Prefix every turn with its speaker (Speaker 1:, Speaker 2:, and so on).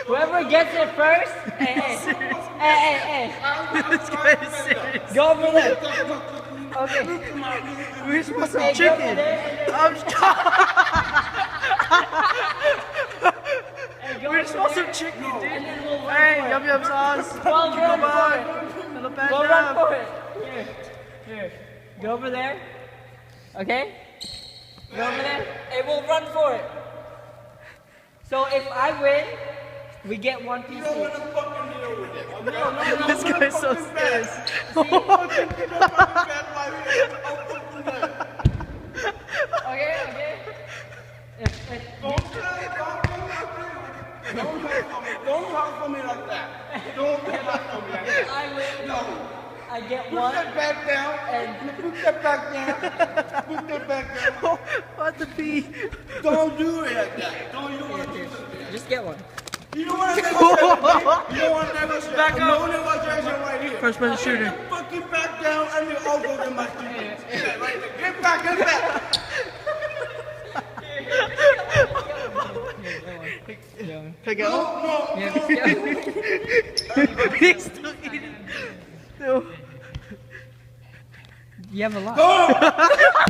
Speaker 1: Whoever gets it first, hey.
Speaker 2: This guy is serious.
Speaker 1: Go over there. Okay.
Speaker 2: We just want some
Speaker 1: Hey, go over
Speaker 2: chicken.
Speaker 1: there.
Speaker 2: We just want some chicken, dude.
Speaker 1: And then we'll run
Speaker 2: Hey,
Speaker 1: for it.
Speaker 2: yum yum sauce.
Speaker 1: Well,
Speaker 2: Go
Speaker 1: run for
Speaker 2: back.
Speaker 1: it.
Speaker 2: Little bad
Speaker 1: Go run
Speaker 2: job.
Speaker 1: for it. Here. Go over there. Okay? Go over there. And we'll run for it. So if I win, we get one piece each.
Speaker 2: This guy's so serious.
Speaker 1: Okay?
Speaker 3: Don't talk for me like that. Don't talk for me like that.
Speaker 1: I win.
Speaker 3: No.
Speaker 1: I get
Speaker 3: Put
Speaker 1: one.
Speaker 3: that back down.
Speaker 1: And
Speaker 3: Put that back down. Put that back down.
Speaker 2: What the pee?
Speaker 3: Don't do it like that. Don't you want to do this?
Speaker 1: just get one.
Speaker 3: You don't want to negotiate. You don't want to negotiate.
Speaker 2: Back up.
Speaker 3: No negotiation right here.
Speaker 2: First person shooter.
Speaker 3: Get the fucking back down and you all go to my team. Yeah, right there. Get back.
Speaker 2: Pick it up.
Speaker 3: No.
Speaker 1: Yeah, just get one.
Speaker 2: He's still eating. No.
Speaker 1: You have a lot.
Speaker 3: Go.